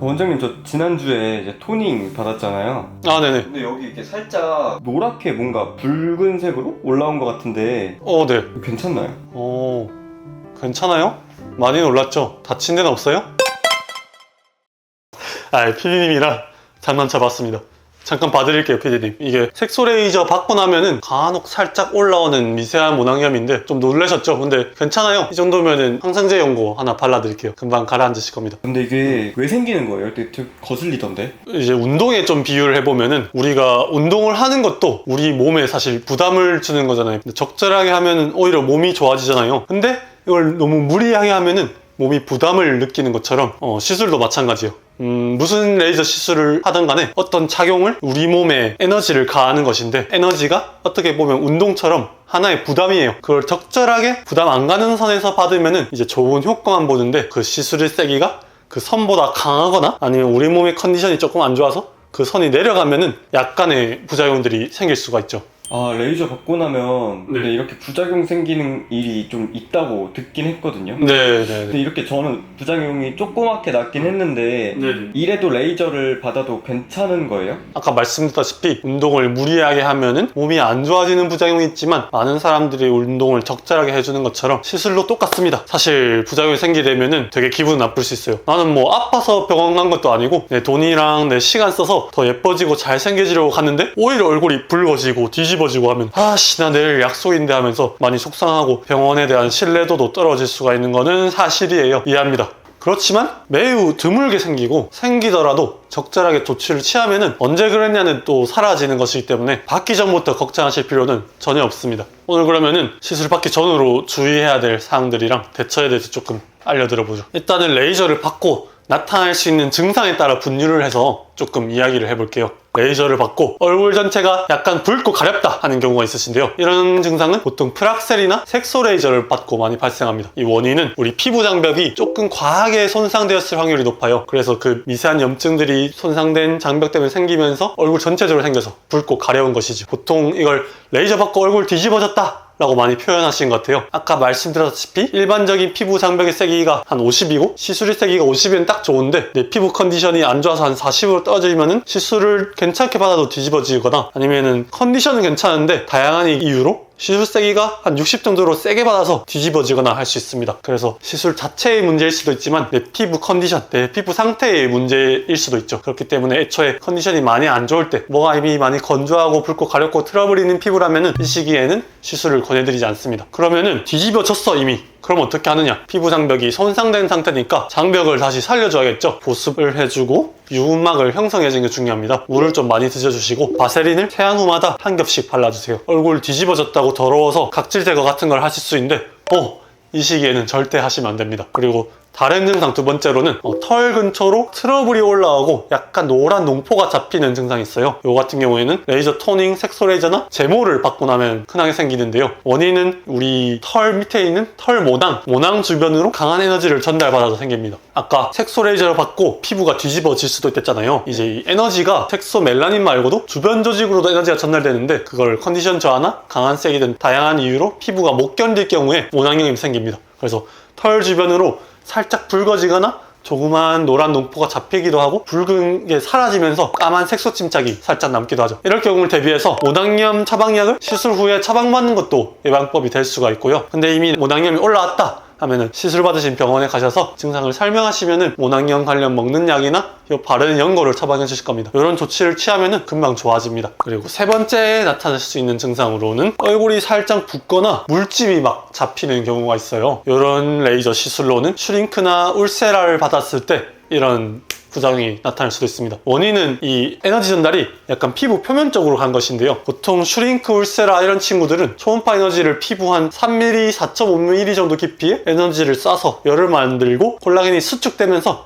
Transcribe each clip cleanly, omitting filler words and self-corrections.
원장님, 저 지난주에 이제 토닝 받았잖아요. 아, 네네. 근데 여기 이렇게 살짝 노랗게 뭔가 붉은색으로 올라온 것 같은데 네. 괜찮나요? 괜찮아요? 많이 놀랐죠? 다친 데는 없어요? 피디님이랑 장난쳐봤습니다. 잠깐 봐드릴게요, 피디님. 이게 색소 레이저 받고 나면은 간혹 살짝 올라오는 미세한 모낭염인데 좀 놀라셨죠? 근데 괜찮아요. 이 정도면은 항생제 연고 하나 발라드릴게요. 금방 가라앉으실 겁니다. 근데 이게 왜 생기는 거예요? 되게 거슬리던데? 이제 운동에 좀 비유를 해보면은 우리가 운동을 하는 것도 우리 몸에 사실 부담을 주는 거잖아요. 근데 적절하게 하면은 오히려 몸이 좋아지잖아요. 근데 이걸 너무 무리하게 하면은 몸이 부담을 느끼는 것처럼 시술도 마찬가지예요. 무슨 레이저 시술을 하든 간에 어떤 착용을 우리 몸에 에너지를 가하는 것인데, 에너지가 어떻게 보면 운동처럼 하나의 부담이에요. 그걸 적절하게 부담 안 가는 선에서 받으면은 이제 좋은 효과만 보는데, 그 시술의 세기가 그 선보다 강하거나 아니면 우리 몸의 컨디션이 조금 안 좋아서 그 선이 내려가면은 약간의 부작용들이 생길 수가 있죠. 레이저 받고 나면 네. 근데 이렇게 부작용 생기는 일이 좀 있다고 듣긴 했거든요. 네. 근데 이렇게 저는 부작용이 조그맣게 났긴 했는데 네. 이래도 레이저를 받아도 괜찮은 거예요? 아까 말씀드렸다시피 운동을 무리하게 하면은 몸이 안 좋아지는 부작용이 있지만, 많은 사람들이 운동을 적절하게 해주는 것처럼 시술로 똑같습니다. 사실 부작용이 생기려면은 되게 기분 나쁠 수 있어요. 나는 뭐 아파서 병원 간 것도 아니고 내 돈이랑 내 시간 써서 더 예뻐지고 잘생겨지려고 갔는데 오히려 얼굴이 붉어지고 뒤집어지고 하면 나 내일 약속인데 하면서 많이 속상하고 병원에 대한 신뢰도도 떨어질 수가 있는 거는 사실이에요. 이해합니다. 그렇지만 매우 드물게 생기고, 생기더라도 적절하게 조치를 취하면은 언제 그랬냐는 또 사라지는 것이기 때문에 받기 전부터 걱정하실 필요는 전혀 없습니다. 오늘 그러면은 시술 받기 전으로 주의해야 될 사항들이랑 대처에 대해서 조금 알려드려보죠. 일단은 레이저를 받고 나타날 수 있는 증상에 따라 분류를 해서 조금 이야기를 해볼게요. 레이저를 받고 얼굴 전체가 약간 붉고 가렵다 하는 경우가 있으신데요. 이런 증상은 보통 프락셀이나 색소 레이저를 받고 많이 발생합니다. 이 원인은 우리 피부 장벽이 조금 과하게 손상되었을 확률이 높아요. 그래서 그 미세한 염증들이 손상된 장벽 때문에 생기면서 얼굴 전체적으로 생겨서 붉고 가려운 것이죠. 보통 이걸 레이저 받고 얼굴 뒤집어졌다 라고 많이 표현하신 것 같아요. 아까 말씀드렸다시피 일반적인 피부 장벽의 세기가 한 50이고 시술의 세기가 50이면 딱 좋은데, 내 피부 컨디션이 안 좋아서 한 40으로 떨어지면은 시술을 괜찮게 받아도 뒤집어지거나, 아니면은 컨디션은 괜찮은데 다양한 이유로 시술 세기가 한 60 정도로 세게 받아서 뒤집어지거나 할 수 있습니다. 그래서 시술 자체의 문제일 수도 있지만 내 피부 컨디션, 내 피부 상태의 문제일 수도 있죠. 그렇기 때문에 애초에 컨디션이 많이 안 좋을 때, 뭐가 이미 많이 건조하고 붉고 가렵고 트러블이 있는 피부라면은 이 시기에는 시술을 권해드리지 않습니다. 그러면은 뒤집어졌어 이미. 그럼 어떻게 하느냐? 피부 장벽이 손상된 상태니까 장벽을 다시 살려줘야겠죠. 보습을 해주고 유분막을 형성해주는 게 중요합니다. 물을 좀 많이 드셔주시고 바세린을 세안 후마다 한 겹씩 발라주세요. 얼굴 뒤집어졌다고 더러워서 각질 제거 같은 걸 하실 수 있는데 이 시기에는 절대 하시면 안 됩니다. 그리고 다른 증상 두 번째로는 털 근처로 트러블이 올라오고 약간 노란 농포가 잡히는 증상이 있어요. 이 같은 경우에는 레이저 토닝, 색소 레이저나 제모를 받고 나면 흔하게 생기는데요. 원인은 우리 털 밑에 있는 털 모낭 주변으로 강한 에너지를 전달받아서 생깁니다. 아까 색소 레이저를 받고 피부가 뒤집어질 수도 있댔잖아요. 이제 이 에너지가 색소 멜라닌 말고도 주변 조직으로도 에너지가 전달되는데, 그걸 컨디션 저하나 강한 색이 등 다양한 이유로 피부가 못 견딜 경우에 모낭염이 생깁니다. 그래서 털 주변으로 살짝 붉어지거나 조그만 노란 농포가 잡히기도 하고 붉은 게 사라지면서 까만 색소 침착이 살짝 남기도 하죠. 이럴 경우를 대비해서 모낭염 처방약을 시술 후에 처방받는 것도 예방법이 될 수가 있고요. 근데 이미 모낭염이 올라왔다 하면은 시술 받으신 병원에 가셔서 증상을 설명하시면은 모낭염 관련 먹는 약이나 바르는 연고를 처방해 주실 겁니다. 이런 조치를 취하면은 금방 좋아집니다. 그리고 세 번째 나타날 수 있는 증상으로는 얼굴이 살짝 붓거나 물집이 막 잡히는 경우가 있어요. 이런 레이저 시술로는 슈링크나 울세라를 받았을 때 이런 부작용이 나타날 수도 있습니다. 원인은 이 에너지 전달이 약간 피부 표면 쪽으로 간 것인데요. 보통 슈링크, 울세라 이런 친구들은 초음파 에너지를 피부 한 3mm, 4.5mm 정도 깊이의 에너지를 쏴서 열을 만들고 콜라겐이 수축되면서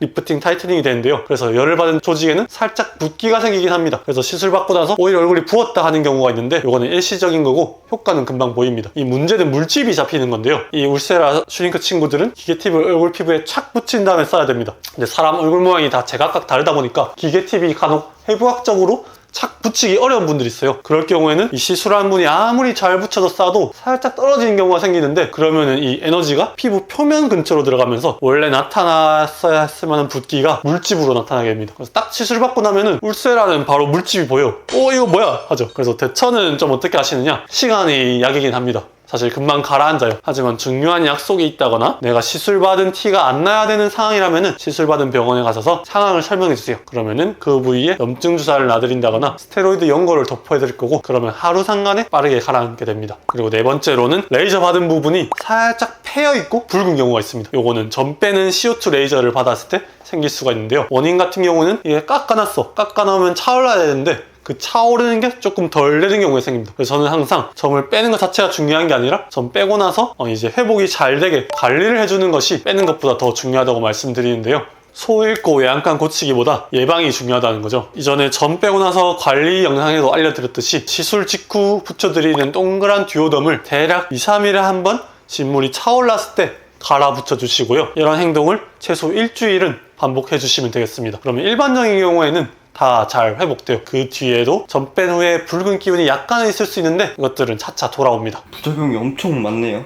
리프팅, 타이트닝이 되는데요. 그래서 열을 받은 조직에는 살짝 붓기가 생기긴 합니다. 그래서 시술 받고 나서 오히려 얼굴이 부었다 하는 경우가 있는데, 이거는 일시적인 거고 효과는 금방 보입니다. 이 문제는 물집이 잡히는 건데요. 이 울세라, 슈링크 친구들은 기계팁을 얼굴 피부에 착 붙인 다음에 써야 됩니다. 근데 사람 얼굴 모양이 다 제각각 다르다 보니까 기계팁이 간혹 해부학적으로 착 붙이기 어려운 분들이 있어요. 그럴 경우에는 이 시술한 분이 아무리 잘 붙여서 싸도 살짝 떨어지는 경우가 생기는데, 그러면은 이 에너지가 피부 표면 근처로 들어가면서 원래 나타났어야 했을 만한 붓기가 물집으로 나타나게 됩니다. 그래서 딱 시술 받고 나면은 울세라는 바로 물집이 보여요. 이거 뭐야 하죠. 그래서 대처는 좀 어떻게 하시느냐, 시간이 약이긴 합니다. 사실 금방 가라앉아요. 하지만 중요한 약속이 있다거나 내가 시술받은 티가 안 나야 되는 상황이라면은 시술받은 병원에 가셔서 상황을 설명해주세요. 그러면은 그 부위에 염증 주사를 놔드린다거나 스테로이드 연고를 덮어드릴 거고, 그러면 하루 상간에 빠르게 가라앉게 됩니다. 그리고 네 번째로는 레이저 받은 부분이 살짝 패여있고 붉은 경우가 있습니다. 요거는 전 빼는 CO2 레이저를 받았을 때 생길 수가 있는데요. 원인 같은 경우는 이게 깎아놨어. 깎아놓으면 차올라야 되는데 그 차오르는 게 조금 덜 되는 경우에 생깁니다. 그래서 저는 항상 점을 빼는 것 자체가 중요한 게 아니라 점 빼고 나서 이제 회복이 잘 되게 관리를 해주는 것이 빼는 것보다 더 중요하다고 말씀드리는데요. 소 잃고 외양간 고치기보다 예방이 중요하다는 거죠. 이전에 점 빼고 나서 관리 영상에도 알려드렸듯이 시술 직후 붙여드리는 동그란 듀오덤을 대략 2-3일에 한 번 진물이 차올랐을 때 갈아 붙여주시고요. 이런 행동을 최소 일주일은 반복해 주시면 되겠습니다. 그러면 일반적인 경우에는 다 잘 회복돼요. 그 뒤에도 점 뺀 후에 붉은 기운이 약간은 있을 수 있는데 이것들은 차차 돌아옵니다. 부작용이 엄청 많네요.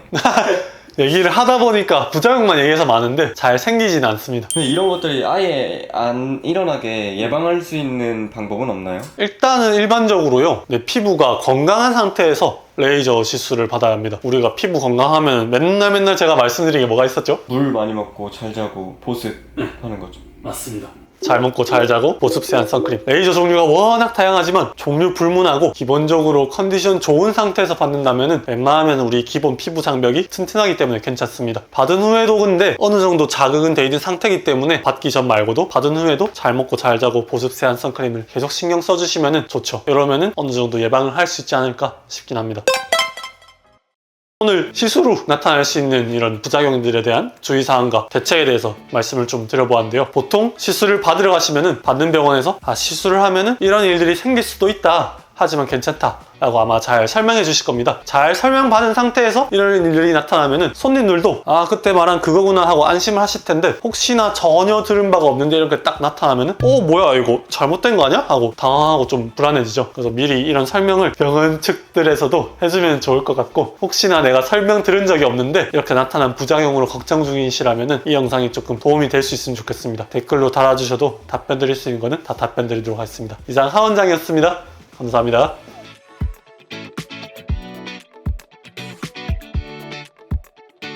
얘기를 하다 보니까 부작용만 얘기해서 많은데 잘 생기지는 않습니다. 근데 이런 것들이 아예 안 일어나게 예방할 수 있는 방법은 없나요? 일단은 일반적으로요, 내 피부가 건강한 상태에서 레이저 시술을 받아야 합니다. 우리가 피부 건강하면 맨날 제가 말씀드린 게 뭐가 있었죠? 물 많이 먹고 잘 자고 보습 하는 거죠. 맞습니다. 잘 먹고 잘 자고 보습 세안 선크림. 레이저 종류가 워낙 다양하지만 종류 불문하고 기본적으로 컨디션 좋은 상태에서 받는다면 웬만하면 우리 기본 피부 장벽이 튼튼하기 때문에 괜찮습니다. 받은 후에도 근데 어느 정도 자극은 돼 있는 상태이기 때문에 받기 전 말고도 받은 후에도 잘 먹고 잘 자고 보습 세안 선크림을 계속 신경 써주시면 좋죠. 이러면은 어느 정도 예방을 할 수 있지 않을까 싶긴 합니다. 오늘 시술 후 나타날 수 있는 이런 부작용들에 대한 주의사항과 대책에 대해서 말씀을 좀 드려보았는데요. 보통 시술을 받으러 가시면은 받는 병원에서 시술을 하면은 이런 일들이 생길 수도 있다, 하지만 괜찮다 라고 아마 잘 설명해 주실 겁니다. 잘 설명받은 상태에서 이런 일들이 나타나면은 손님들도 그때 말한 그거구나 하고 안심을 하실 텐데, 혹시나 전혀 들은 바가 없는데 이렇게 딱 나타나면은 뭐야 이거 잘못된 거 아니야? 하고 당황하고 좀 불안해지죠. 그래서 미리 이런 설명을 병원 측들에서도 해주면 좋을 것 같고, 혹시나 내가 설명 들은 적이 없는데 이렇게 나타난 부작용으로 걱정 중이시라면은 이 영상이 조금 도움이 될 수 있으면 좋겠습니다. 댓글로 달아주셔도 답변 드릴 수 있는 거는 다 답변 드리도록 하겠습니다. 이상 하원장이었습니다. 감사합니다.